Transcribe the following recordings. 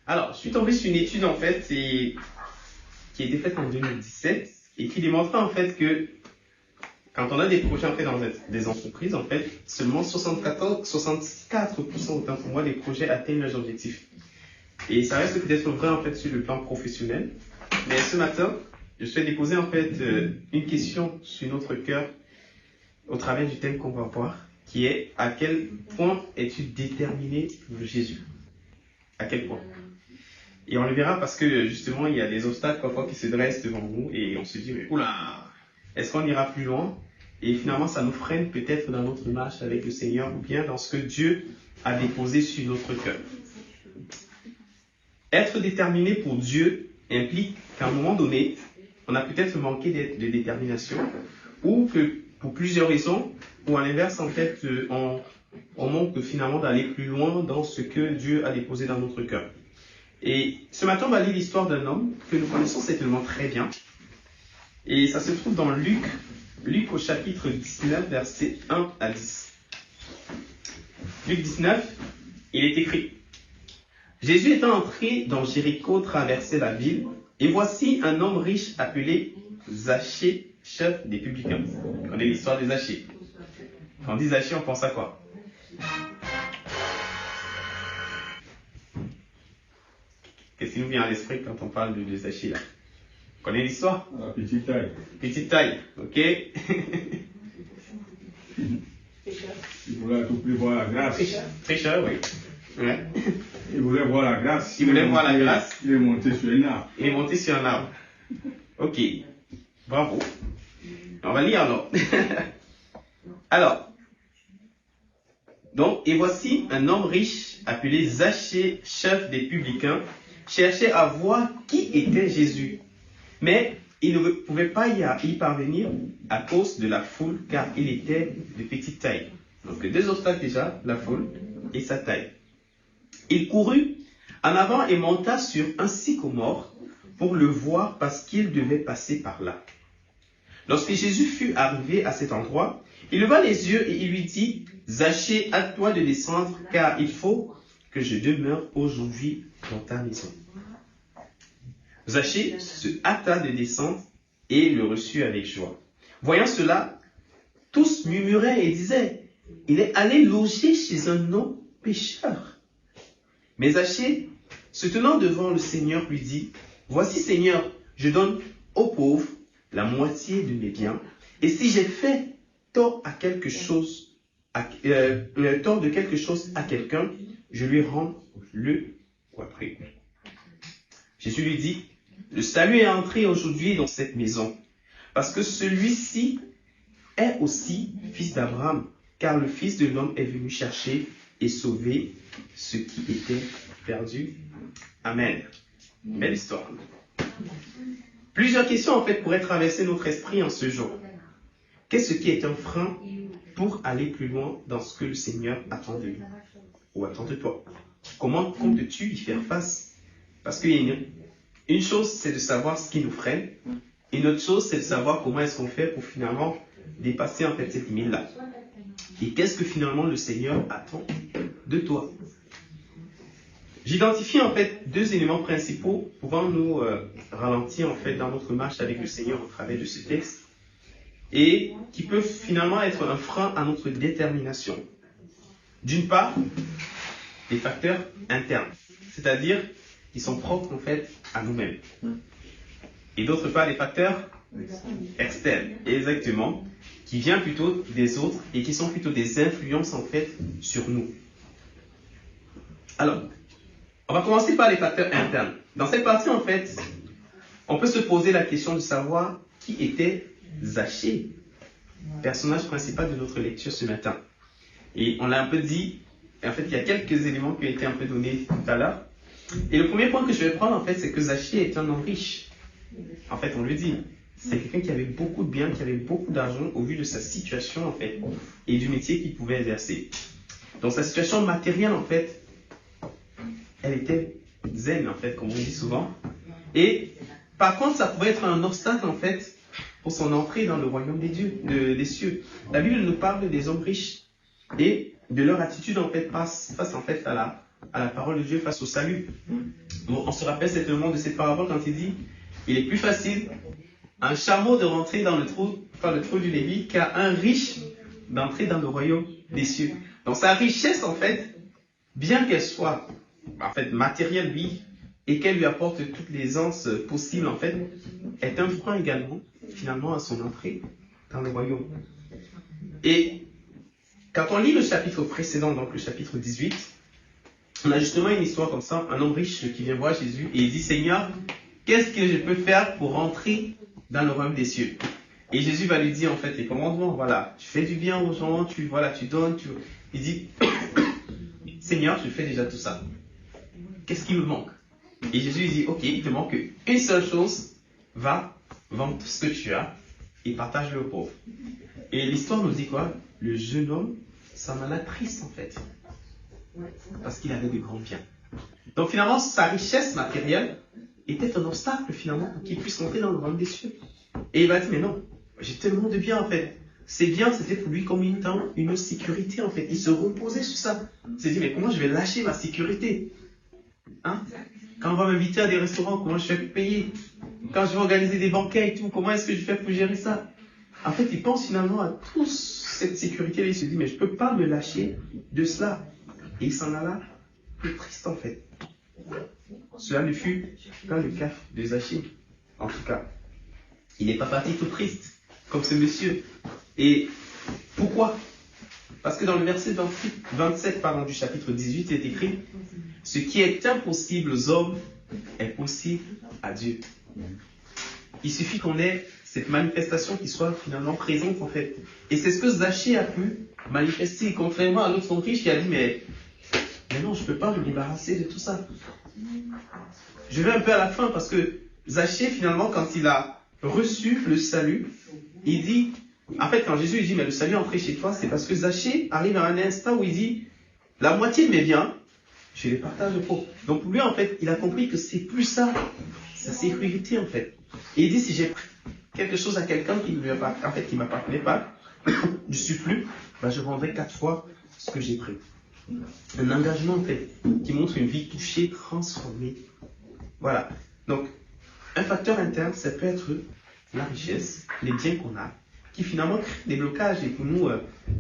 Alors, je suis tombé sur une étude, en fait, qui a été faite en 2017 et qui démontrait, en fait, que quand on a des projets, en fait, dans des entreprises, en fait, seulement 64%, autant pour moi, des projets atteignent leurs objectifs. Et ça reste peut-être vrai, en fait, sur le plan professionnel. Mais ce matin, je souhaite déposer, en fait, une question sur notre cœur au travers du thème qu'on va voir, qui est à quel point es-tu déterminé pour Jésus? À quel point? Et on le verra parce que justement il y a des obstacles parfois qui se dressent devant nous et on se dit mais oula, est-ce qu'on ira plus loin? Et finalement ça nous freine peut-être dans notre marche avec le Seigneur ou bien dans ce que Dieu a déposé sur notre cœur. Être déterminé pour Dieu implique qu'à un moment donné, on a peut-être manqué de détermination ou que pour plusieurs raisons, ou à l'inverse, en fait, on manque finalement d'aller plus loin dans ce que Dieu a déposé dans notre cœur. Et ce matin, on va lire l'histoire d'un homme que nous connaissons certainement très bien. Et ça se trouve dans Luc au chapitre 19, versets 1 à 10. Luc 19, il est écrit: Jésus étant entré dans Jéricho, traversait la ville, et voici un homme riche appelé Zachée, chef des publicains. On connaît l'histoire des Zachée. Quand on dit Zachée, on pense à quoi? Qu'est-ce qui nous vient à l'esprit quand on parle de Zachée là? On connaît l'histoire? Petite taille. Petite taille, ok. Il voulait tout plus voir la grâce. Tricheur, oui. Ouais. Il voulait voir la grâce. Il voulait voir la grâce. Il est monté sur un arbre. Il est monté sur un arbre. Ok. Bravo. On va lire alors. Alors. Donc, et voici un homme riche appelé Zachée, chef des publicains, cherchait à voir qui était Jésus. Mais il ne pouvait pas y parvenir à cause de la foule, car il était de petite taille. Donc, les deux obstacles déjà, la foule et sa taille. Il courut en avant et monta sur un sycomore pour le voir parce qu'il devait passer par là. Lorsque Jésus fut arrivé à cet endroit, il leva les yeux et il lui dit: Zachée, hâte-toi de descendre, car il faut que je demeure aujourd'hui dans ta maison. Zachée se hâta de descendre et le reçut avec joie. Voyant cela, tous murmuraient et disaient: il est allé loger chez un homme pécheur. Mais Zachée, se tenant devant le Seigneur, lui dit: voici, Seigneur, je donne aux pauvres la moitié de mes biens, et si j'ai fait tort de quelque chose à quelqu'un, je lui rends le quadruple. Jésus lui dit: le salut est entré aujourd'hui dans cette maison, parce que celui-ci est aussi fils d'Abraham, car le Fils de l'homme est venu chercher et sauver ce qui était perdu. Amen. Belle histoire. Plusieurs questions en fait pourraient traverser notre esprit en ce jour. Qu'est-ce qui est un frein pour aller plus loin dans ce que le Seigneur attend de nous ou attend de toi? Comment comptes-tu y faire face? Parce qu'une chose, c'est de savoir ce qui nous freine. Une autre chose, c'est de savoir comment est-ce qu'on fait pour finalement dépasser en fait cette limite-là. Et qu'est-ce que finalement le Seigneur attend de toi? J'identifie en fait deux éléments principaux pouvant nous ralentir en fait dans notre marche avec le Seigneur au travers de ce texte et qui peuvent finalement être un frein à notre détermination. D'une part, les facteurs internes, c'est-à-dire qui sont propres en fait à nous-mêmes. Et d'autre part, les facteurs externes, exactement, qui viennent plutôt des autres et qui sont plutôt des influences en fait sur nous. Alors, on va commencer par les facteurs internes. Dans cette partie, en fait, on peut se poser la question de savoir qui était Zachée, personnage principal de notre lecture ce matin. Et on l'a un peu dit, en fait, il y a quelques éléments qui ont été un peu donnés tout à l'heure. Et le premier point que je vais prendre, en fait, c'est que Zachée est un homme riche. En fait, on le dit, c'est quelqu'un qui avait beaucoup de biens, qui avait beaucoup d'argent au vu de sa situation, en fait, et du métier qu'il pouvait exercer. Donc, sa situation matérielle, en fait, elle était zen, en fait, comme on dit souvent. Et par contre, ça pouvait être un obstacle, en fait, pour son entrée dans le royaume des dieux, des cieux. La Bible nous parle des hommes riches et de leur attitude, en fait, face en fait, à à la parole de Dieu face au salut. Donc, on se rappelle certainement de cette parabole quand il dit il est plus facile à un chameau de rentrer dans le trou du Lévi qu'à un riche d'entrer dans le royaume des cieux. Donc sa richesse, en fait, bien qu'elle soit en fait matérielle, oui, et qu'elle lui apporte toutes les aisances possibles, en fait, est un frein également, finalement, à son entrée dans le royaume. Et quand on lit le chapitre précédent, donc le chapitre 18, on a justement une histoire comme ça, un homme riche qui vient voir Jésus et il dit, Seigneur, qu'est-ce que je peux faire pour rentrer dans le royaume des cieux? Et Jésus va lui dire en fait les commandements, voilà, tu fais du bien aux gens, tu donnes, il dit, Seigneur, je fais déjà tout ça. Qu'est-ce qui me manque? Et Jésus dit, ok, il te manque une seule chose, va, vends tout ce que tu as et partage-le aux pauvres. Et l'histoire nous dit quoi? Le jeune homme s'en alla triste en fait, parce qu'il avait de grands biens. Donc finalement, sa richesse matérielle était un obstacle finalement pour qu'il puisse rentrer dans le royaume des cieux. Et il va dire, mais non, j'ai tellement de biens en fait. Ces biens, c'était pour lui comme une sécurité en fait. Il se reposait sur ça. Il s'est dit, mais comment je vais lâcher ma sécurité? Hein? Quand on va m'inviter à des restaurants, comment je vais payer? Quand je vais organiser des banquets et tout, comment est-ce que je fais pour gérer ça? En fait, il pense finalement à toute cette sécurité-là. Il se dit, mais je ne peux pas me lâcher de cela. Et il s'en alla plus triste en fait. Cela ne fut pas le cas de Zachée, en tout cas. Il n'est pas parti tout triste, comme ce monsieur. Et pourquoi? Parce que dans le verset 27 du chapitre 18, il est écrit « Ce qui est impossible aux hommes est possible à Dieu ». Il suffit qu'on ait cette manifestation qui soit finalement présente en fait. Et c'est ce que Zachée a pu manifester, contrairement à l'autre son riche qui a dit « mais non, je ne peux pas me débarrasser de tout ça ». Je vais un peu à la fin parce que Zachée, finalement, quand il a reçu le salut, il dit, en fait, quand Jésus dit, mais le salut est entré chez toi, c'est parce que Zachée arrive à un instant où il dit, la moitié de mes biens, je les partage aux pauvres. Donc pour lui, en fait, il a compris que c'est plus ça, sa sécurité, en fait. Et il dit, si j'ai pris quelque chose à quelqu'un qui ne m'appartenait pas, du surplus, ben, je vendrai 4 fois ce que j'ai pris. Un engagement, en fait, qui montre une vie touchée, transformée. Voilà. Donc, un facteur interne, ça peut être la richesse, les biens qu'on a, qui finalement créent des blocages. Et pour nous,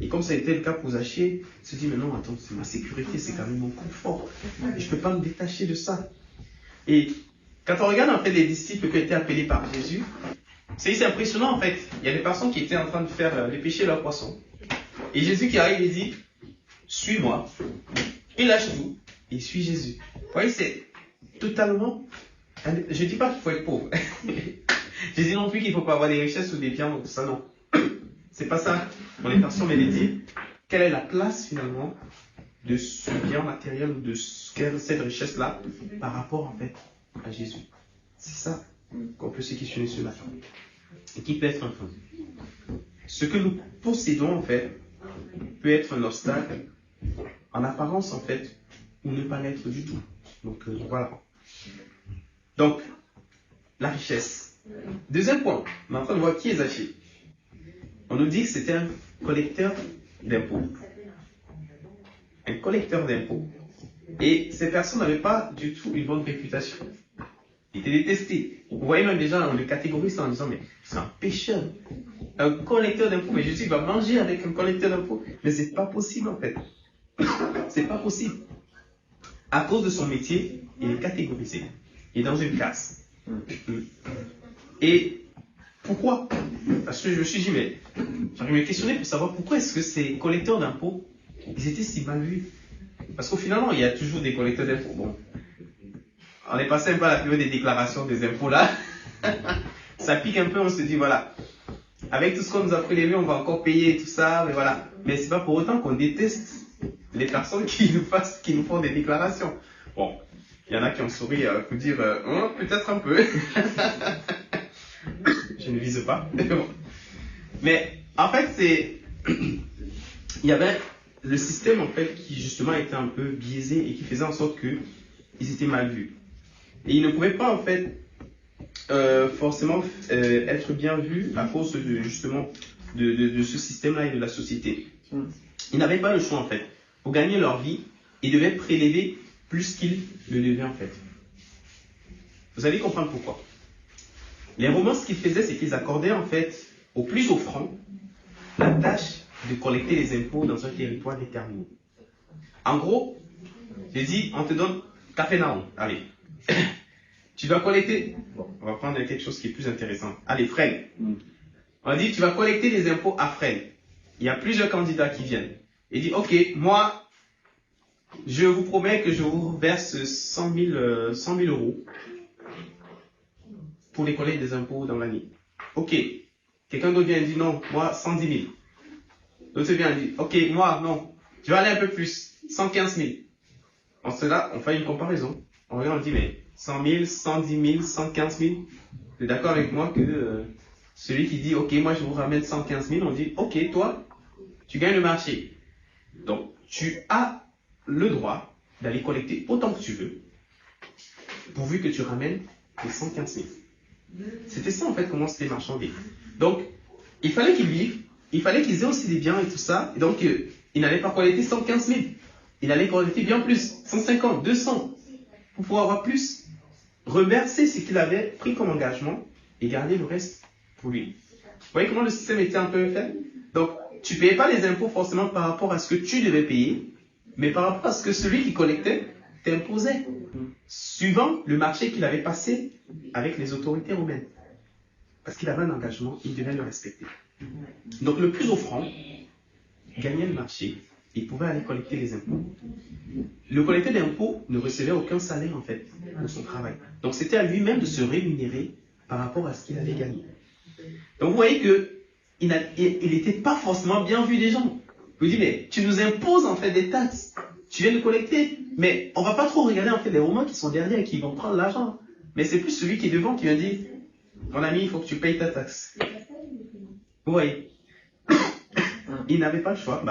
et comme ça a été le cas pour Zachée, se dit, mais non, attends, c'est ma sécurité, c'est quand même mon confort. Et je ne peux pas me détacher de ça. Et quand on regarde en fait les disciples qui ont été appelés par Jésus, c'est impressionnant en fait. Il y a des personnes qui étaient en train de faire les pêcher leur poisson. Et Jésus qui arrive et dit, suis-moi. Il lâche tout et il suit Jésus. Vous voyez, c'est totalement... Je ne dis pas qu'il faut être pauvre. Je dis non plus qu'il ne faut pas avoir des richesses ou des biens, donc ça non. C'est pas ça. Pour les personnes, mais dire quelle est la place finalement de ce bien matériel ou de cette richesse-là par rapport en fait à Jésus. C'est ça qu'on peut se questionner ce matin. Et qui peut être un frein. Ce que nous possédons en fait peut être un obstacle en apparence en fait ou ne pas l'être du tout. Donc voilà. Donc la richesse. Deuxième point, on est en train de voir qui est Zachée. On nous dit que c'était un collecteur d'impôts. Un collecteur d'impôts. Et ces personnes n'avaient pas du tout une bonne réputation. Ils étaient détestés. Vous voyez même déjà, on les catégorise en disant, mais c'est un pécheur. Un collecteur d'impôts. Mais Jésus va manger avec un collecteur d'impôts. Mais c'est pas possible en fait. C'est pas possible. À cause de son métier, il est catégorisé. Il est dans une classe. Et pourquoi? Parce que je me suis dit, mais j'arrive à me questionner pour savoir pourquoi est-ce que ces collecteurs d'impôts, ils étaient si mal vus. Parce qu'au final, il y a toujours des collecteurs d'impôts. Bon, on est passé un peu à la période des déclarations des impôts là. Ça pique un peu, on se dit, voilà, avec tout ce qu'on nous a prélevé, on va encore payer tout ça, mais voilà. Mais c'est pas pour autant qu'on déteste les personnes qui nous font des déclarations. Bon, il y en a qui ont souri pour dire, peut-être un peu. Je ne vise pas. Mais en fait, il y avait le système en fait qui justement était un peu biaisé et qui faisait en sorte que ils étaient mal vus. Et ils ne pouvaient pas en fait forcément être bien vus à cause justement de ce système-là et de la société. Ils n'avaient pas le choix en fait. Pour gagner leur vie, ils devaient prélever plus qu'il le devait en fait. Vous allez comprendre pourquoi. Les Romains, ce qu'ils faisaient, c'est qu'ils accordaient en fait aux plus offrants la tâche de collecter les impôts dans un territoire déterminé. En gros, j'ai dit, on te donne Capharnaüm, allez. Tu dois collecter, bon, on va prendre quelque chose qui est plus intéressant. Allez, Fresnes. On dit, tu vas collecter les impôts à Fresnes. Il y a plusieurs candidats qui viennent. Il dit, ok, moi, je vous promets que je vous verse 100 000 euros pour les collectes des impôts dans l'année. Ok. Quelqu'un d'autre vient et dit, non, moi, 110 000. L'autre vient et dit, ok, moi, non, je vais aller un peu plus, 115 000. En cela, on fait une comparaison. On regarde, on dit, mais 100 000, 110 000, 115 000. Tu es d'accord avec moi que celui qui dit, ok, moi, je vous ramène 115 000, on dit, ok, toi, tu gagnes le marché. Donc, tu as le droit d'aller collecter autant que tu veux, pourvu que tu ramènes les 115 000. C'était ça, en fait, comment c'était marchandé. Donc, il fallait qu'ils vivent, il fallait qu'ils aient aussi des biens et tout ça. Et donc, il n'allait pas collecter 115 000. Il allait collecter bien plus, 150, 200, pour pouvoir avoir plus, reverser ce qu'il avait pris comme engagement et garder le reste pour lui. Vous voyez comment le système était un peu fait? Donc, tu ne payais pas les impôts forcément par rapport à ce que tu devais payer, mais par rapport à ce que celui qui collectait t'imposait, suivant le marché qu'il avait passé avec les autorités romaines. Parce qu'il avait un engagement, il devait le respecter. Donc, le plus offrant gagnait le marché. Il pouvait aller collecter les impôts. Le collecteur d'impôts ne recevait aucun salaire en fait pour son travail. Donc c'était à lui-même de se rémunérer par rapport à ce qu'il avait gagné. Donc vous voyez que il n'était pas forcément bien vu des gens. Vous dites, mais tu nous imposes en fait des taxes. Tu viens de collecter. Mais on ne va pas trop regarder en fait les Romains qui sont derrière et qui vont prendre l'argent. Mais c'est plus celui qui est devant qui vient dire, mon ami, il faut que tu payes ta taxe. Vous voyez. Il n'avait pas le choix.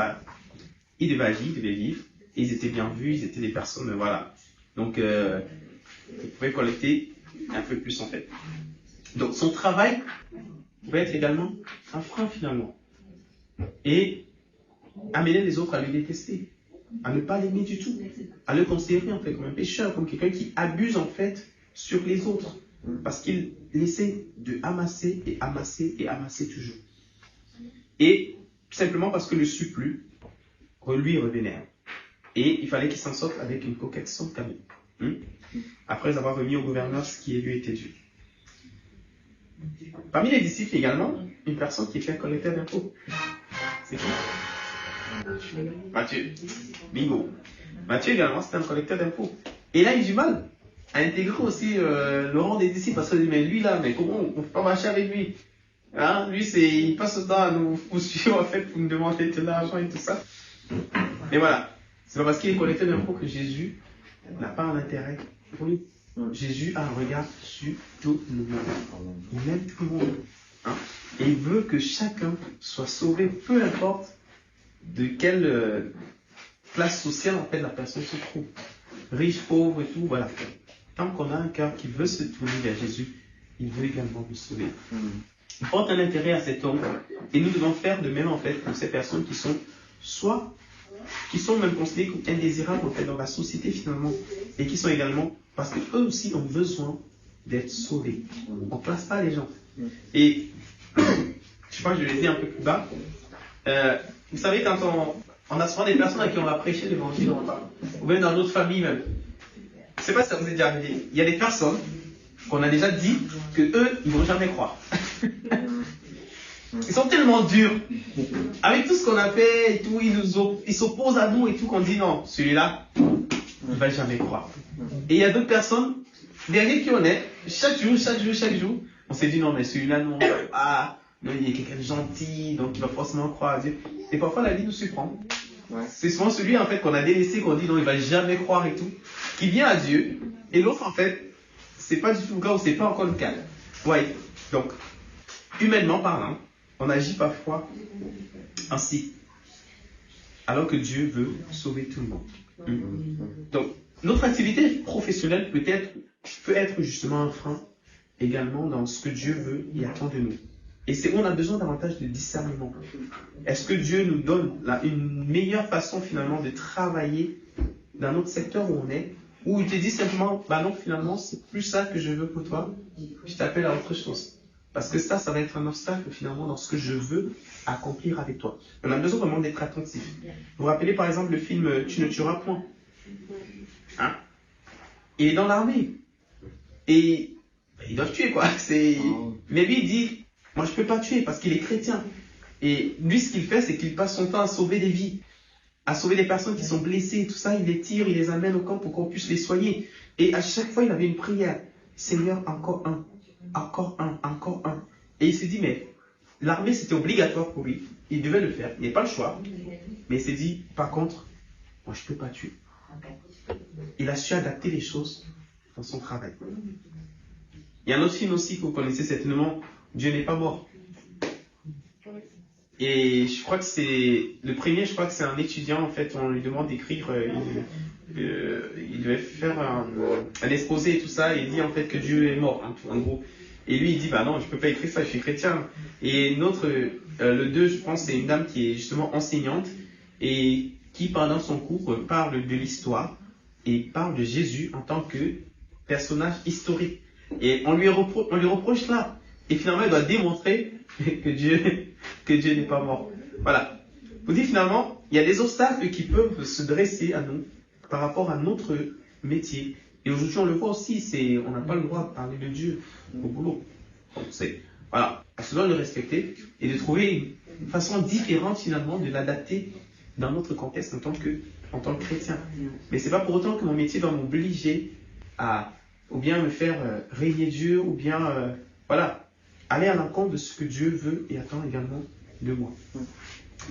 Ils devaient agir, ils devaient vivre, et ils étaient bien vus, ils étaient des personnes, voilà. Donc, ils pouvaient collecter un peu plus en fait. Donc, son travail pouvait être également un frein finalement. Et amener les autres à le détester, à ne pas l'aimer du tout, à le considérer en fait comme un pécheur, comme quelqu'un qui abuse en fait sur les autres, parce qu'il essaie de amasser et amasser et amasser toujours. Et tout simplement parce que le surplus lui revenait. Et il fallait qu'il s'en sorte avec une coquette somme quand même. Après avoir remis au gouverneur ce qui lui était dû. Parmi les disciples également, une personne qui était un collecteur d'impôts. C'est qui? Matthieu. Bingo. Matthieu également, c'était un collecteur d'impôts. Et il a eu du mal à intégrer aussi le rang des disciples parce que mais lui là, mais comment on ne peut pas marcher avec lui? Hein? Lui, il passe le temps à nous poursuivre en fait pour nous demander de l'argent et tout ça. Mais voilà, c'est pas parce qu'il est collecteur d'impôts que Jésus n'a pas un intérêt pour lui. Jésus a un regard sur tout le monde. Il aime tout le monde. Hein? Et il veut que chacun soit sauvé, peu importe de quelle classe sociale en fait la personne se trouve. Riche, pauvre et tout, voilà. Tant qu'on a un cœur qui veut se tourner vers Jésus, il veut également nous sauver. Il porte un intérêt à cet homme et nous devons faire de même en fait pour ces personnes qui sont qui sont même considérées comme indésirables en fait dans la société finalement et qui sont également parce qu'eux aussi ont besoin d'être sauvés. On ne place pas les gens. Et je crois que je l'ai dit un peu plus bas. Vous savez, quand on a souvent des personnes à qui on va prêcher l'évangile, ou même dans notre famille même. Je ne sais pas si ça vous est déjà arrivé. Il y a des personnes qu'on a déjà dit que eux, ils ne vont jamais croire. Ils sont tellement durs. Avec tout ce qu'on a fait et tout, ils s'opposent à nous et tout, qu'on dit non, celui-là, il ne va jamais croire. Et il y a d'autres personnes, derrière qui on est, chaque jour, on s'est dit non, mais celui-là, non, non, il est quelqu'un de gentil, donc il va forcément croire à Dieu. Et parfois, la vie nous surprend. C'est souvent celui, en fait, qu'on a délaissé, qu'on dit non, il ne va jamais croire et tout, qui vient à Dieu, et l'autre, en fait, c'est pas du tout le cas ou c'est pas encore le cas. Ouais. Donc, humainement parlant, on agit parfois ainsi, alors que Dieu veut sauver tout le monde. Donc, notre activité professionnelle peut être justement un frein également dans ce que Dieu veut et attend de nous. Et c'est où on a besoin davantage de discernement. Est-ce que Dieu nous donne une meilleure façon finalement de travailler dans notre secteur où on est, Ou il te dit simplement, bah non, finalement, c'est plus ça que je veux pour toi, je t'appelle à autre chose. Parce que ça va être un obstacle finalement dans ce que je veux accomplir avec toi. On a besoin vraiment d'être attentif. Vous vous rappelez par exemple le film Tu ne tueras point. Hein? Il est dans l'armée. Et ils doivent tuer quoi. Mais lui il dit, moi je peux pas tuer parce qu'il est chrétien. Et lui ce qu'il fait c'est qu'il passe son temps à sauver des vies, à sauver des personnes qui sont blessées et tout ça. Il les tire, il les amène au camp pour qu'on puisse les soigner. Et à chaque fois il avait une prière. Seigneur, encore un. Encore un, encore un. Et il s'est dit, mais l'armée c'était obligatoire pour lui. Il devait le faire. Il n'a pas le choix. Mais il s'est dit, par contre, moi je ne peux pas tuer. Il a su adapter les choses dans son travail. Il y a un autre film aussi que vous connaissez certainement, Dieu n'est pas mort. Et je crois que c'est le premier, je crois que c'est un étudiant en fait, on lui demande d'écrire, il devait faire un exposé et tout ça, et il dit en fait que Dieu est mort, hein, en gros. Et lui il dit bah non, je peux pas écrire ça, je suis chrétien. Et notre, le 2, je pense, c'est une dame qui est justement enseignante et qui pendant son cours parle de l'histoire et parle de Jésus en tant que personnage historique. Et on lui reproche là. Et finalement, il doit démontrer que Dieu n'est pas mort. Voilà. Je vous dis finalement, il y a des obstacles qui peuvent se dresser à nous par rapport à notre métier. Et aujourd'hui, on le voit aussi, on n'a pas le droit de parler de Dieu au boulot. Donc, voilà. On se doit le respecter et de trouver une façon différente finalement de l'adapter dans notre contexte en tant que chrétien. Mais c'est pas pour autant que mon métier doit m'obliger à ou bien me faire régner Dieu, ou bien voilà, aller à l'encontre de ce que Dieu veut et attend également de moi.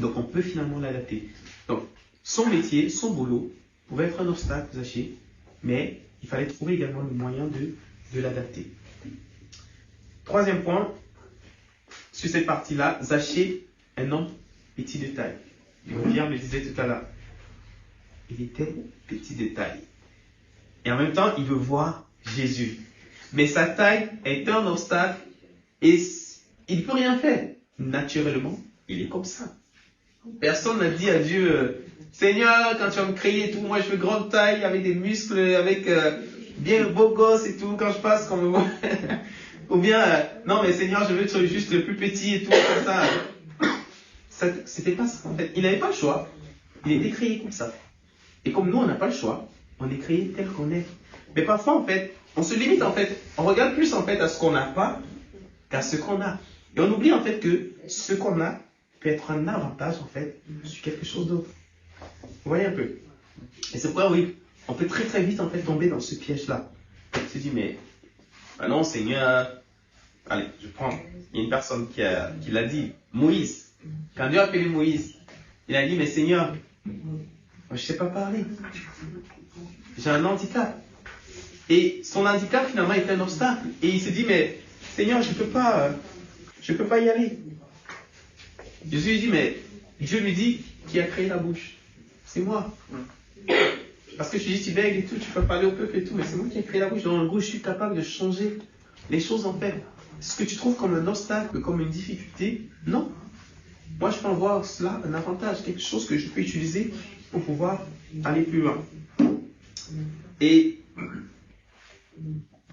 Donc on peut finalement l'adapter. Donc son métier, son boulot pouvait être un obstacle, Zachée, mais il fallait trouver également le moyen de l'adapter. Troisième point, sur cette partie-là, Zachée, un homme petit de taille. Pierre me disait tout à l'heure, il était petit de taille. Et en même temps, il veut voir Jésus. Mais sa taille est un obstacle et il ne peut rien faire. Naturellement, il est comme ça. Personne n'a dit à Dieu, Seigneur, quand tu vas me créer et tout, moi je veux grande taille, avec des muscles, avec bien beau gosse et tout, quand je passe, qu'on me voit. Ou bien, non mais Seigneur, je veux être juste le plus petit et tout, comme ça. C'était pas ça en fait. Il n'avait pas le choix. Il était créé comme ça. Et comme nous, on n'a pas le choix, on est créé tel qu'on est. Mais parfois, en fait, on se limite, en fait, on regarde plus, en fait, à ce qu'on n'a pas qu'à ce qu'on a. Et on oublie, en fait, que ce qu'on a peut être un avantage, en fait, sur quelque chose d'autre. Vous voyez un peu? Et c'est pourquoi, oui, on peut très, très vite, en fait, tomber dans ce piège-là. On se dit, mais, ah non, Seigneur, allez, je prends, il y a une personne qui l'a dit, Moïse. Quand Dieu a appelé Moïse, il a dit, mais Seigneur, moi, je ne sais pas parler. J'ai un handicap. Et son handicap, finalement, est un obstacle. Et il se dit, mais Seigneur, je ne peux pas y aller. Jésus lui dit, mais Dieu lui dit, qui a créé la bouche? C'est moi. Parce que je dis, tu bègues et tout, tu peux parler au peuple et tout, mais c'est moi qui ai créé la bouche. Donc, en gros, je suis capable de changer les choses en fait. Ce que tu trouves comme un obstacle, comme une difficulté, non. Moi, je peux en voir cela un avantage, quelque chose que je peux utiliser pour pouvoir aller plus loin. Et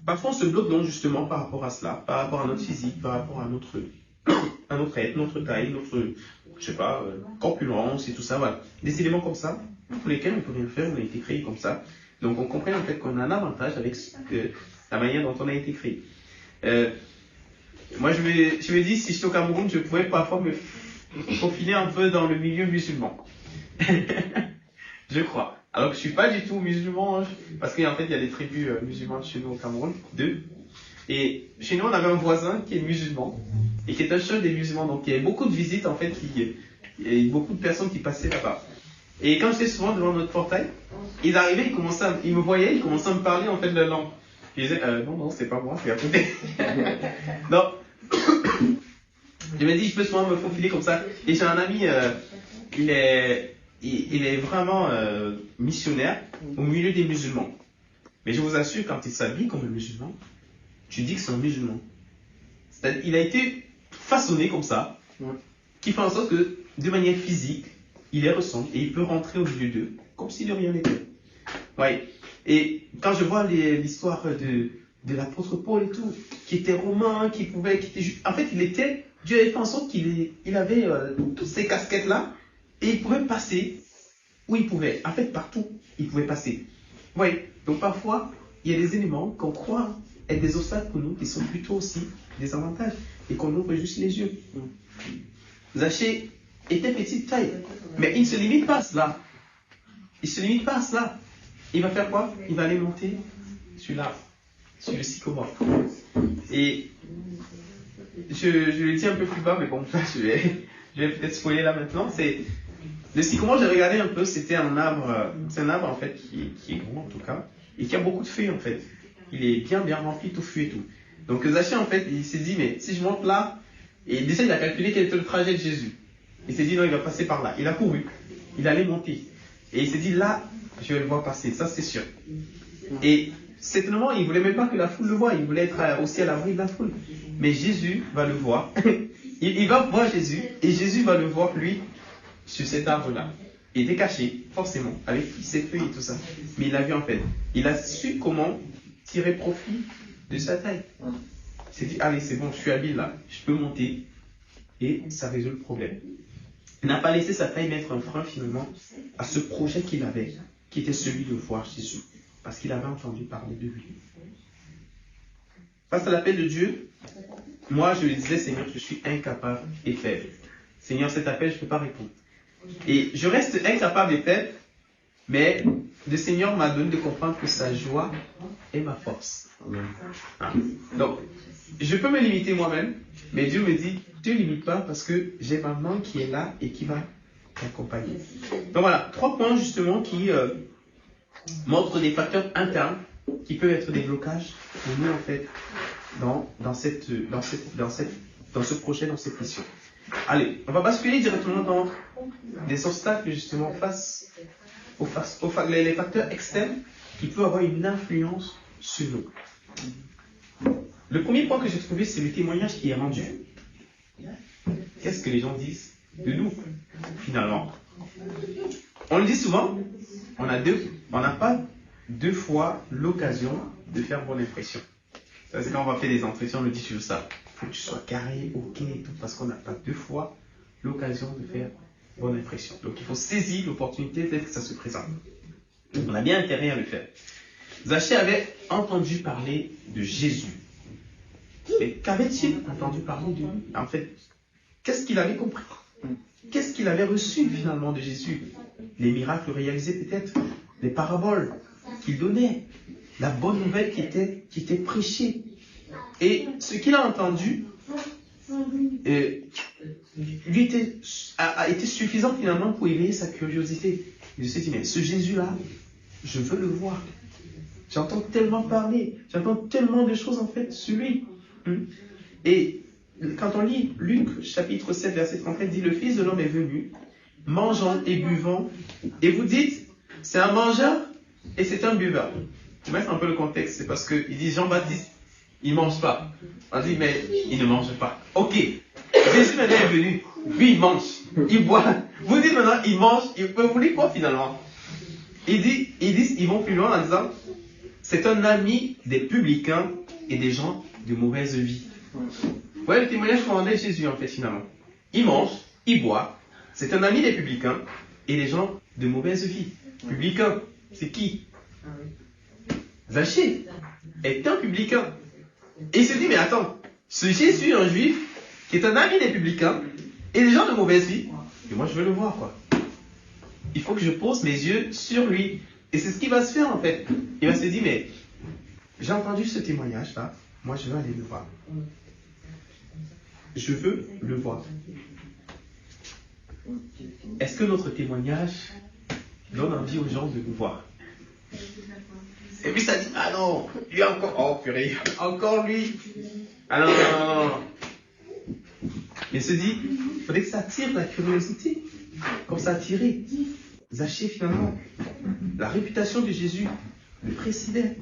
parfois, on se bloque donc justement par rapport à cela, par rapport à notre physique, par rapport à notre être, notre taille, notre, je sais pas, corpulence et tout ça, voilà. Des éléments comme ça, pour lesquels on ne peut rien faire, on a été créé comme ça. Donc, on comprend en fait qu'on a un avantage avec la manière dont on a été créé. Moi, je me dis, si j'étais au Cameroun, je pourrais parfois me faufiler un peu dans le milieu musulman. Je crois. Alors que je suis pas du tout musulman, hein, parce qu'en fait, il y a des tribus musulmanes chez nous au Cameroun, 2. Et chez nous, on avait un voisin qui est musulman, et qui est un chef des musulmans. Donc, il y avait beaucoup de visites, en fait, il y avait beaucoup de personnes qui passaient là-bas. Et quand j'étais souvent devant notre portail, ils arrivaient, ils me voyaient, ils commençaient à me parler, en fait, de la langue. Je disais, non, c'est pas moi, c'est à côté. Non. Je me dis, je peux souvent me faufiler comme ça. Et j'ai un ami, il est vraiment missionnaire au milieu des musulmans. Mais je vous assure, quand il s'habille comme un musulman, tu dis que c'est un musulman. C'est-à-dire, il a été façonné comme ça, qui fait en sorte que, de manière physique, il les ressemble et il peut rentrer au milieu d'eux, comme si de rien n'était. Ouais. Et quand je vois l'histoire de l'apôtre Paul et tout, qui était romain, qui était en fait, Dieu avait fait en sorte qu'il avait toutes ces casquettes-là, et il pouvait passer où il pouvait. En fait, partout, il pouvait passer. Oui, donc parfois, il y a des éléments qu'on croit être des obstacles pour nous, qui sont plutôt aussi des avantages, et qu'on ouvre juste les yeux. Zachée était petite taille, mais il ne se limite pas à cela. Il ne se limite pas à cela. Il va faire quoi? Il va aller monter sur l'arbre, sur le sycomore. Et je le dis un peu plus bas, mais bon, là, je vais peut-être spoiler là maintenant. Le sycomore, j'ai regardé un peu, c'est un arbre en fait qui est gros en tout cas, et qui a beaucoup de feuilles en fait. Il est bien rempli, tout feuilles et tout. Donc Zachée en fait, il s'est dit, mais si je monte là, et déjà il a calculé quel était le trajet de Jésus. Il s'est dit, non, il va passer par là. Il a couru, il allait monter. Et il s'est dit, là, je vais le voir passer, ça c'est sûr. Et certainement, il ne voulait même pas que la foule le voie, il voulait être aussi à l'abri de la foule. Mais Jésus va le voir. il va voir Jésus, et Jésus va le voir, lui, sur cet arbre-là. Il était caché, forcément, avec ses feuilles et tout ça. Mais il l'a vu en fait. Il a su comment tirer profit de sa taille. Il s'est dit, allez, c'est bon, je suis habile là, je peux monter. Et ça résout le problème. Il n'a pas laissé sa taille mettre un frein finalement à ce projet qu'il avait, qui était celui de voir Jésus. Parce qu'il avait entendu parler de lui. Face à l'appel de Dieu, moi je lui disais, Seigneur, je suis incapable et faible. Seigneur, cet appel, je ne peux pas répondre. Et je reste incapable et faible, mais le Seigneur m'a donné de comprendre que sa joie est ma force. Donc, je peux me limiter moi-même, mais Dieu me dit, ne te limite pas parce que j'ai ma main qui est là et qui va t'accompagner. Donc voilà, 3 points justement qui montrent des facteurs internes qui peuvent être des blocages pour nous en fait dans ce projet, dans cette mission. Allez, on va basculer directement dans des obstacles justement face aux les facteurs externes qui peuvent avoir une influence sur nous. Le premier point que j'ai trouvé, c'est le témoignage qui est rendu. Qu'est-ce que les gens disent de nous, finalement? On le dit souvent, on n'a pas 2 fois l'occasion de faire bonne impression. C'est quand on va faire des entretiens, on le dit toujours ça. Il faut que tu sois carré, ok, et tout, parce qu'on n'a pas 2 fois l'occasion de faire bonne impression. Donc il faut saisir l'opportunité dès que ça se présente. On a bien intérêt à le faire. Zachée avait entendu parler de Jésus. Mais qu'avait-il entendu parler de lui? En fait, qu'est-ce qu'il avait compris? Qu'est-ce qu'il avait reçu finalement de Jésus? Les miracles réalisés peut-être, les paraboles qu'il donnait, la bonne nouvelle qui était prêchée. Et ce qu'il a entendu a été suffisant finalement pour éveiller sa curiosité. Il s'est dit, mais ce Jésus-là, je veux le voir. J'entends tellement parler, j'entends tellement de choses en fait sur lui. Et quand on lit Luc chapitre 7 verset 34, dit, le Fils de l'homme est venu, mangeant et buvant, et vous dites, c'est un mangeur et c'est un buveur. Pour mettre un peu le contexte, c'est parce qu'il dit Jean-Baptiste, il ne mange pas. On dit, mais il ne mange pas. Ok, Jésus maintenant est venu, lui il mange, il boit. Vous dites maintenant, il mange, vous dites quoi finalement? Ils vont plus loin en disant, c'est un ami des publicains et des gens de mauvaise vie. Vous voyez le témoignage qu'on rendait Jésus en fait finalement. Il mange, il boit, c'est un ami des publicains et des gens de mauvaise vie. Publicain, c'est qui? Zachée est un publicain. Et il se dit, mais attends, ce Jésus, un juif, qui est un ami des publicains et des gens de mauvaise vie, et moi je veux le voir quoi. Il faut que je pose mes yeux sur lui. Et c'est ce qui va se faire en fait. Il va se dire, mais j'ai entendu ce témoignage là, moi je veux aller le voir. Je veux le voir. Est-ce que notre témoignage donne envie aux gens de nous voir? Et puis ça dit, ah non, lui encore, oh purée, encore lui. Ah non. Il se dit, il faudrait que ça attire la curiosité, comme ça a attiré Zachée finalement. La réputation de Jésus le précédait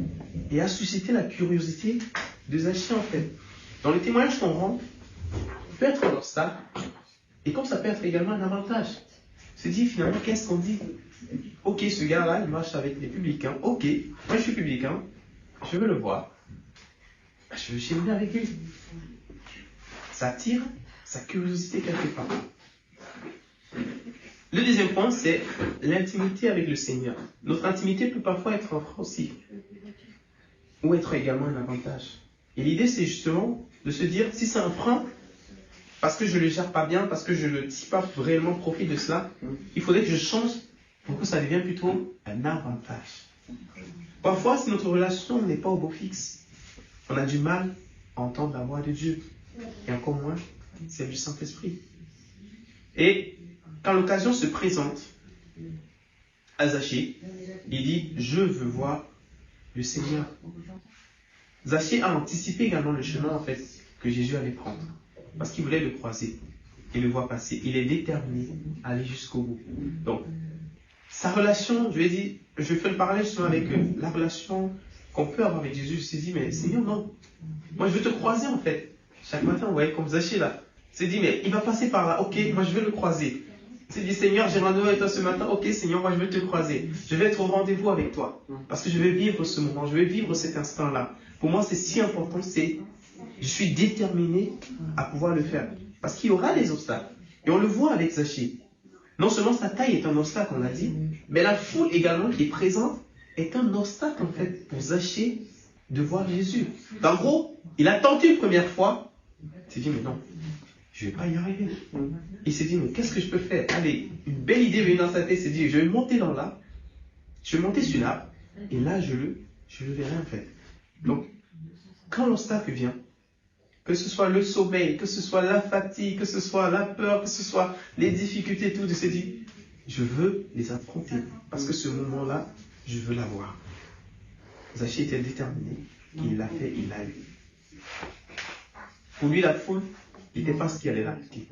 et a suscité la curiosité de Zachée en fait. Dans les témoignages qu'on rend, peut être un obstacle, et comme ça peut être également un avantage. Se dit finalement, qu'est-ce qu'on dit? Ok, ce gars-là, il marche avec les publicains. Ok, moi je suis publicain, je veux le voir. Je veux cheminer avec lui. Ça attire sa curiosité quelque part. Le deuxième point, c'est l'intimité avec le Seigneur. Notre intimité peut parfois être un frein aussi, ou être également un avantage. Et l'idée, c'est justement de se dire, si c'est un frein, parce que je ne le gère pas bien, parce que je ne tire pas réellement profit de cela, il faudrait que je change pour que ça devienne plutôt un avantage. Parfois, si notre relation n'est pas au beau fixe, on a du mal à entendre la voix de Dieu, et encore moins celle du Saint-Esprit. Et quand l'occasion se présente à Zachée, il dit, je veux voir le Seigneur. Zachée a anticipé également le chemin en fait que Jésus allait prendre, parce qu'il voulait le croiser et le voir passer. Il est déterminé à aller jusqu'au bout. Donc, sa relation, je lui ai dit, je fais le parallèle souvent avec la relation qu'on peut avoir avec Jésus. Je me suis dit, mais Seigneur, non. Moi, je veux te croiser en fait. Chaque matin, vous voyez, comme Zachée là. Il s'est dit, mais il va passer par là. Ok, moi, je veux le croiser. Il s'est dit, Seigneur, j'ai rendez-vous avec toi ce matin. Ok, Seigneur, moi, je veux te croiser. Je vais être au rendez-vous avec toi. Parce que je vais vivre ce moment. Je vais vivre cet instant-là. Pour moi, c'est si important. Je suis déterminé à pouvoir le faire. Parce qu'il y aura des obstacles. Et on le voit avec Zachée. Non seulement sa taille est un obstacle, on l'a dit, mais la foule également qui est présente est un obstacle en fait pour Zachée de voir Jésus. En gros, il a tenté une première fois, il s'est dit mais non, je ne vais pas y arriver. Il s'est dit mais qu'est-ce que je peux faire? Allez, une belle idée venue dans sa tête, il s'est dit je vais monter dans là, je vais monter sur là, et là je le verrai en fait. Donc, quand l'obstacle vient, que ce soit le sommeil, que ce soit la fatigue, que ce soit la peur, que ce soit les difficultés, tout, de se dire, je veux les affronter. Parce que ce moment-là, je veux l'avoir. Zachée était déterminé. Il l'a fait, il l'a eu. Pour lui, la foule n'était pas ce qui allait l'arrêter.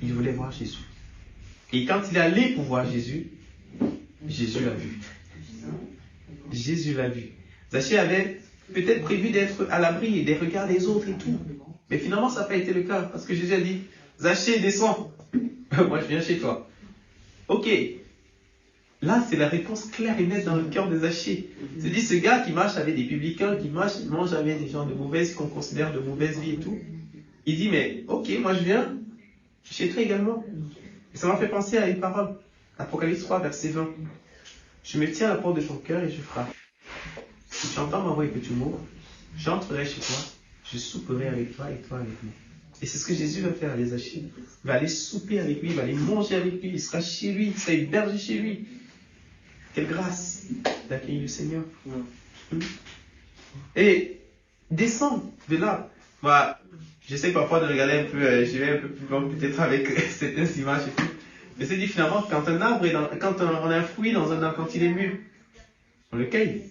Il voulait voir Jésus. Et quand il est allé pour voir Jésus, Jésus l'a vu. Jésus l'a vu. Zachée avait peut-être prévu d'être à l'abri des regards des autres et tout. Mais finalement, ça n'a pas été le cas. Parce que Jésus a dit, Zachée, descends. Moi, je viens chez toi. Ok. Là, c'est la réponse claire et nette dans le cœur de Zachée. C'est dit, ce gars qui marche avec des publicains, qui mange avec des gens de mauvaise, qu'on considère de mauvaise vie et tout. Il dit, mais ok, moi je viens chez toi également. Et ça m'a fait penser à une parole. Apocalypse 3, verset 20. Je me tiens à la porte de ton cœur et je frappe. Si tu entends ma voix et que tu m'ouvres, j'entrerai chez toi, je souperai avec toi et toi avec moi. Et c'est ce que Jésus va faire à Zachée. Il va aller souper avec lui, il va aller manger avec lui, il sera chez lui, il sera hébergé chez lui. Quelle grâce d'accueillir le Seigneur. Et descendre de là. Moi, j'essaie parfois de regarder un peu, je vais un peu plus loin peut-être avec certaines images et tout. Mais c'est dit finalement, quand un arbre quand on a un fruit dans un arbre, quand il est mûr, on le cueille.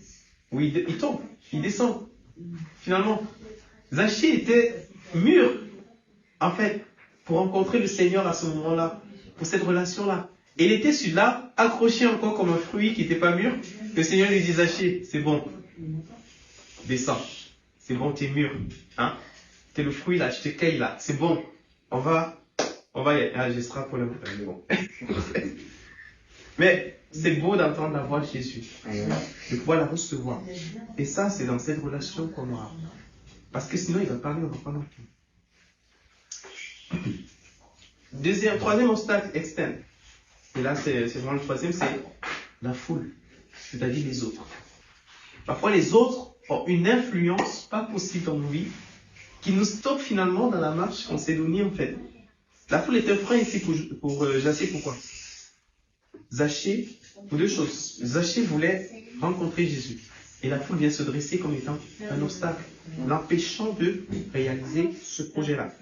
Ou il tombe, il descend. Finalement, Zachée était mûr, en fait, pour rencontrer le Seigneur à ce moment-là, pour cette relation-là. Et il était celui-là, accroché encore comme un fruit qui n'était pas mûr. Le Seigneur lui dit, Zachée, c'est bon, descends. C'est bon, tu es mûr. Hein? Tu es le fruit là, je te cueille là. C'est bon, on va y aller. Ah, je serai pour le montagne, mais bon. Mais c'est beau d'entendre la voix de Jésus, de pouvoir la recevoir. Et ça, c'est dans cette relation qu'on aura. Parce que sinon, il va parler, on va pas non plus. Troisième obstacle externe. Et là, c'est vraiment le troisième, c'est la foule. C'est-à-dire les autres. Parfois, les autres ont une influence pas possible dans nos vies qui nous stoppe finalement dans la marche qu'on s'est donnée en fait. La foule est un frein ici pour Zachée. Pourquoi? Zachée, pour deux choses. Zachée voulait rencontrer Jésus. Et la foule vient se dresser comme étant un obstacle, l'empêchant de réaliser ce projet-là.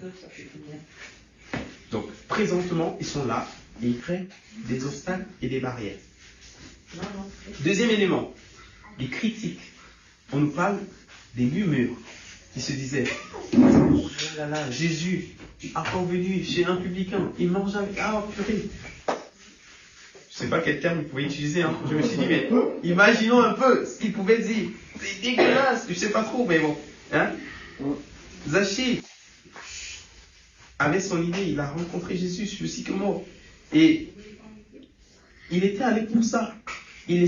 Donc, présentement, ils sont là et ils créent des obstacles et des barrières. Deuxième élément, les critiques. On nous parle des murmures qui se disaient, oh là là, Jésus, encore venu chez un publicain, il mange avec, ah purée. Je ne sais pas quel terme il pouvait utiliser, hein. Je me suis dit, mais imaginons un peu ce qu'il pouvait dire. C'est dégueulasse, je ne sais pas trop, mais bon. Hein? Zachée avait son idée, il a rencontré Jésus sur le sycomore. Et il était allé pour ça. Il ne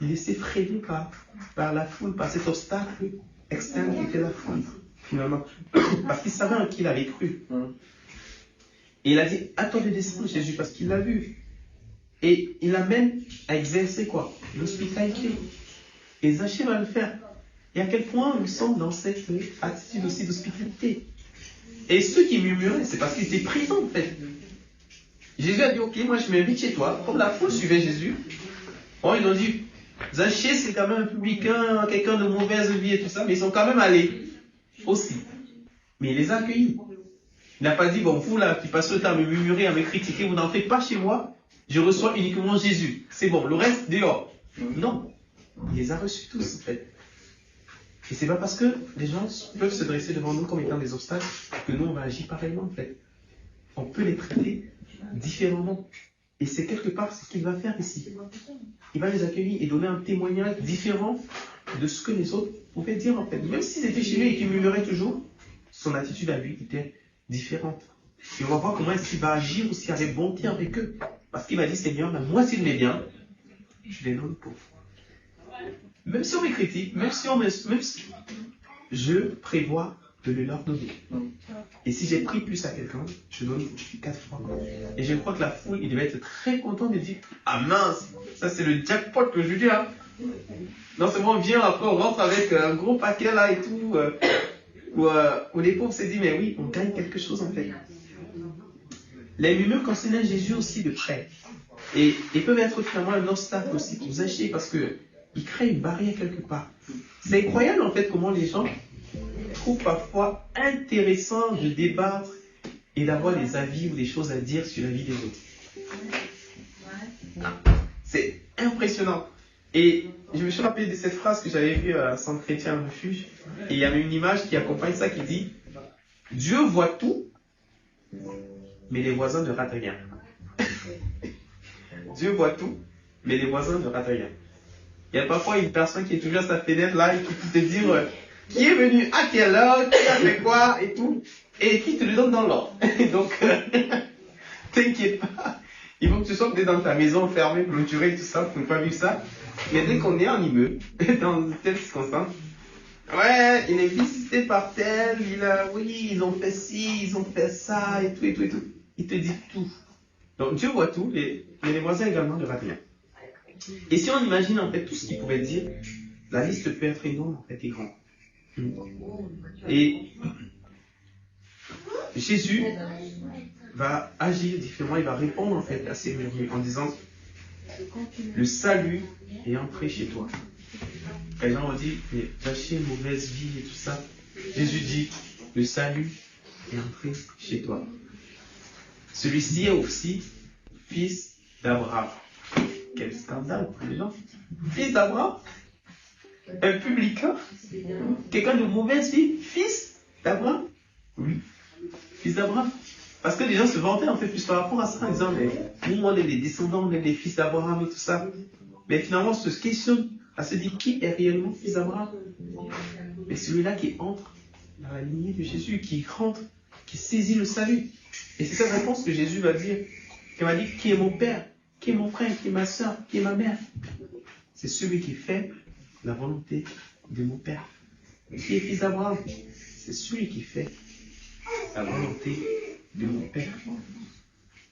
laissait freiner par la foule, par cet obstacle externe qui était la foule, finalement. Parce qu'il savait en qui il avait cru. Et il a dit, attends de descendre Jésus, parce qu'il l'a vu. Et il l'amène à exercer quoi? L'hospitalité. Et Zachée va le faire. Et à quel point nous sommes dans cette attitude aussi d'hospitalité. Et ceux qui murmuraient, c'est parce qu'ils étaient présents en fait. Jésus a dit, ok, moi je m'invite chez toi. Comme la foule suivait Jésus, bon, ils ont dit, Zachée c'est quand même un publicain, quelqu'un de mauvaise vie et tout ça, mais ils sont quand même allés aussi. Mais il les a accueillis. Il n'a pas dit, bon, vous là, qui passez le temps à me murmurer, à me critiquer, vous n'en faites pas chez moi, je reçois uniquement Jésus. C'est bon, le reste, dehors. Non. Il les a reçus tous, en fait. Et c'est pas parce que les gens peuvent se dresser devant nous comme étant des obstacles que nous, on va agir pareillement, en fait. On peut les traiter différemment. Et c'est quelque part ce qu'il va faire ici. Il va les accueillir et donner un témoignage différent de ce que les autres pouvaient dire, en fait. Même s'ils étaient chez lui et qu'ils murmuraient toujours, son attitude à lui était différente. Et on va voir comment est-ce qu'il va agir aussi avec bonté avec eux. Parce qu'il va dire, Seigneur, moi s'il m'est bien, je les donne pauvres. Même si on me critique, même si je prévois de le leur donner. Et si j'ai pris plus à quelqu'un, je donne 4 fois. Et je crois que la foule, il devait être très content de dire, ah mince, ça c'est le jackpot que je dis là. Non seulement on vient après, on rentre avec un gros paquet là et tout, où les pauvres se disent, mais oui, on gagne quelque chose en fait. Les murmures concernaient Jésus aussi de près. Et ils peuvent être finalement un obstacle aussi pour Zachée parce qu'ils créent une barrière quelque part. C'est incroyable en fait comment les gens trouvent parfois intéressant de débattre et d'avoir des avis ou des choses à dire sur la vie des autres. C'est impressionnant. Et je me suis rappelé de cette phrase que j'avais vue à Centre Chrétien Refuge. Et il y avait une image qui accompagne ça qui dit « Dieu voit tout, mais les voisins ne ratent rien. » Dieu voit tout, mais les voisins ne ratent rien. Il y a parfois une personne qui est toujours à sa fenêtre là et qui peut te dire qui est venu à quelle heure, qui a fait quoi et tout, et qui te le donne dans l'ordre. Donc, t'inquiète pas. Il faut que tu sois peut-être dans ta maison fermée, clôturée, tout ça, pour ne pas vivre ça. Mais dès qu'on est en immeuble, dans une telle circonstance, ouais, il est visité par tel, oui, ils ont fait ci, ils ont fait ça, et tout, et tout, et tout. Il te dit tout. Donc Dieu voit tout, mais les voisins également ne ratent rien. Et si on imagine en fait tout ce qu'il pouvait dire, la liste peut être énorme en fait et grande. Et Jésus va agir différemment, il va répondre en fait à ces murmures en disant le salut est entré chez toi. Les gens ont dit, mais Zachée, une mauvaise vie et tout ça. Jésus dit, le salut est entré chez toi. Celui-ci est aussi fils d'Abraham. Quel scandale pour les gens. Fils d'Abraham, un publicain, quelqu'un de mauvaise vie, fils d'Abraham. Oui, fils d'Abraham. Parce que les gens se vantaient en fait plus par rapport à ça en disant, mais nous on est les descendants, on est les fils d'Abraham et tout ça. Mais finalement, on se questionne à se dire qui est réellement fils d'Abraham. Mais celui-là qui entre dans la lignée de Jésus, qui rentre, qui saisit le salut. Et c'est cette réponse que Jésus va dire. Il va dire qui est mon père, qui est mon frère, qui est ma soeur, qui est ma mère. C'est celui qui fait la volonté de mon père. Qui est fils d'Abraham? C'est celui qui fait la volonté de mon père.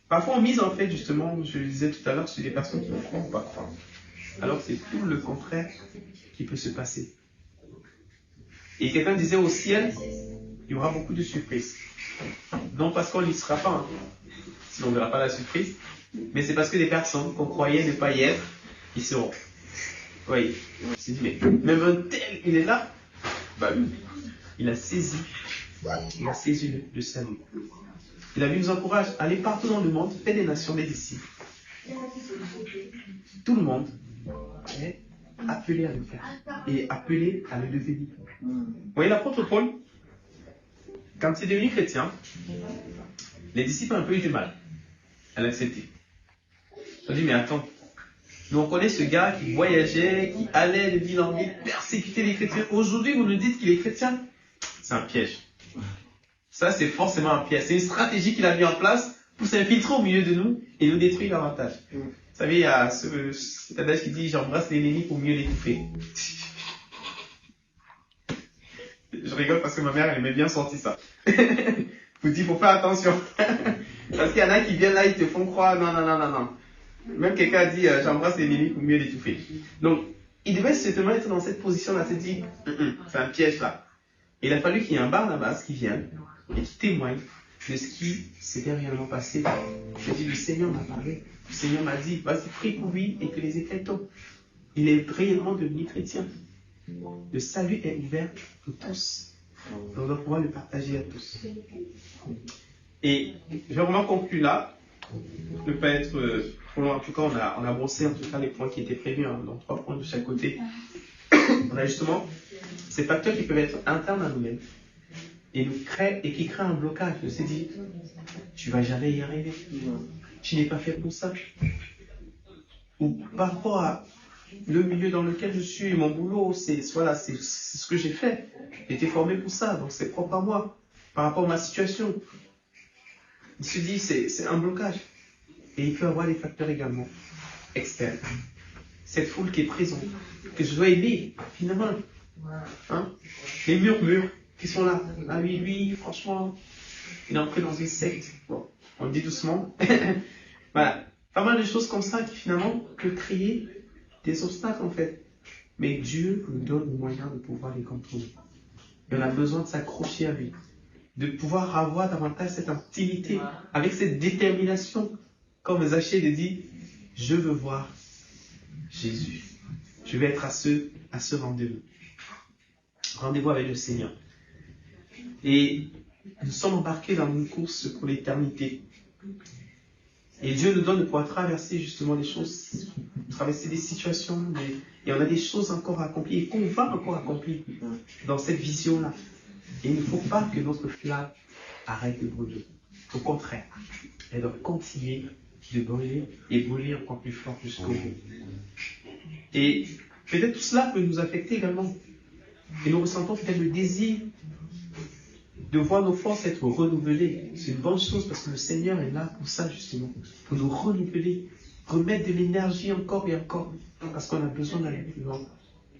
Parfois on mise en fait justement, je le disais tout à l'heure, sur des personnes qui ne croient pas. Alors c'est tout le contraire qui peut se passer. Et quelqu'un disait au ciel, il y aura beaucoup de surprises. Non parce qu'on n'y sera pas, hein. Sinon on ne verra pas la surprise, mais c'est parce que des personnes qu'on croyait ne pas y être, ils seront. Oui, on s'est dit, mais même un tel, il est là. Bah oui, il a saisi le salut. Et la Bible nous encourage, allez partout dans le monde, faites des nations des disciples. Tout le monde est appelé à le faire et appelé à le devenir. Vous voyez l'apôtre Paul, quand il est devenu chrétien, les disciples ont un peu eu du mal à l'accepter. Ils ont dit, mais attends, nous on connaît ce gars qui voyageait, qui allait de ville en ville persécuter les chrétiens. Aujourd'hui, vous nous dites qu'il est chrétien. C'est un piège. Ça, c'est forcément un piège. C'est une stratégie qu'il a mis en place pour s'infiltrer au milieu de nous et nous détruire davantage. Vous savez, il y a cet adage qui dit « J'embrasse l'ennemi pour mieux l'étouffer ». Je rigole parce que ma mère, elle aimait bien sortir ça. Vous dites, faut faire attention. Parce qu'il y en a qui viennent là, ils te font croire, non. Même quelqu'un a dit, j'embrasse l'ennemi pour mieux l'étouffer. Donc, il devait certainement être dans cette position-là, se dire, c'est un piège là. Il a fallu qu'il y ait un Barnabas qui vienne et qui témoigne de ce qui s'était réellement passé. Je dis, le Seigneur m'a parlé. Le Seigneur m'a dit, vas-y, prie pour lui et que les effets tombent. Il est réellement devenu chrétien. Le salut est ouvert pour tous. On doit pouvoir le partager à tous. Et je vais vraiment conclure là. Ne pas être trop long. En tout cas, on a brossé en tout cas les points qui étaient prévus, hein, dans 3 points de chaque côté. On a justement ces facteurs qui peuvent être internes à nous-mêmes et qui créent un blocage. On s'est dit, tu vas jamais y arriver. Tu n'es pas fait pour ça. Ou par rapport à le milieu dans lequel je suis, mon boulot, c'est ce que j'ai fait. J'ai été formé pour ça, donc c'est propre à moi. Par rapport à ma situation, il se dit c'est un blocage. Et il peut y avoir des facteurs également externes. Cette foule qui est présente, que je dois aider, finalement. Hein? Les murmures qui sont là. Ah oui, lui, franchement, il est entré dans une secte. Bon, on le dit doucement. Voilà. Pas mal de choses comme ça qui finalement peuvent créer des obstacles en fait. Mais Dieu nous donne le moyen de pouvoir les contrôler. Et on a besoin de s'accrocher à lui. De pouvoir avoir davantage cette intimité, avec cette détermination. Comme Zachée le dit, je veux voir Jésus. Je vais être à ce rendez-vous. Rendez-vous avec le Seigneur. Et nous sommes embarqués dans une course pour l'éternité. Et Dieu nous donne de pouvoir traverser justement des choses, traverser des situations, et on a des choses encore à accomplir, et qu'on va encore accomplir dans cette vision-là. Et il ne faut pas que notre flamme arrête de brûler. Au contraire, elle doit continuer de brûler et brûler encore plus fort jusqu'au bout. Et peut-être tout cela peut nous affecter également. Et nous ressentons peut-être le désir de voir nos forces être renouvelées. C'est une bonne chose parce que le Seigneur est là pour ça justement, pour nous renouveler, remettre de l'énergie encore et encore, parce qu'on a besoin d'aller plus loin.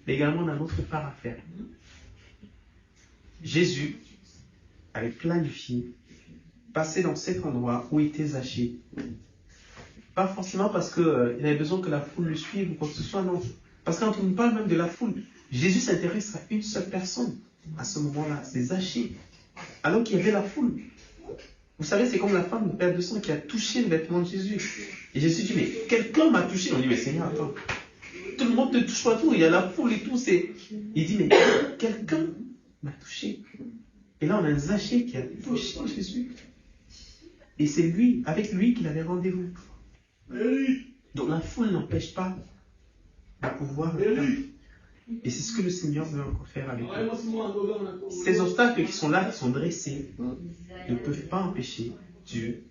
Mais également on a notre part à faire. Jésus avait planifié passer dans cet endroit où était Zachée. Pas forcément parce qu'il avait besoin que la foule le suive ou quoi que ce soit, non. Parce que quand on parle même de la foule, Jésus s'intéresse à une seule personne à ce moment-là, c'est Zachée. Alors qu'il y avait la foule. Vous savez, c'est comme la femme de Père de sang qui a touché le vêtement de Jésus. Et Jésus dit, mais quelqu'un m'a touché. On dit, mais Seigneur, attends. Tout le monde te touche pas tout, il y a la foule et tout. Il dit, mais quelqu'un m'a touché. Et là, on a un Zachée qui a touché Jésus. Et c'est lui, avec lui qu'il avait rendez-vous. Donc la foule n'empêche pas de pouvoir le faire. Et c'est ce que le Seigneur veut encore faire avec nous. Ces obstacles qui sont là, qui sont dressés, ne peuvent pas empêcher Dieu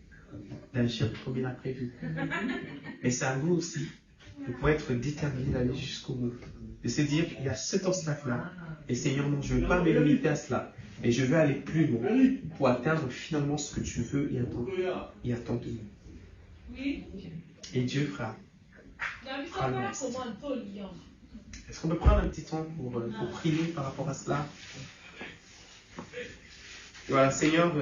d'agir comme il a prévu. Mais c'est à nous aussi de pouvoir être déterminés d'aller jusqu'au bout. De se dire, il y a cet obstacle-là. Et Seigneur, non, je ne veux pas me limiter à cela. Mais je veux aller plus loin pour atteindre finalement ce que tu veux et attendre de nous. Et Dieu fera le reste. Est-ce qu'on peut prendre un petit temps pour prier par rapport à cela? Voilà, Seigneur,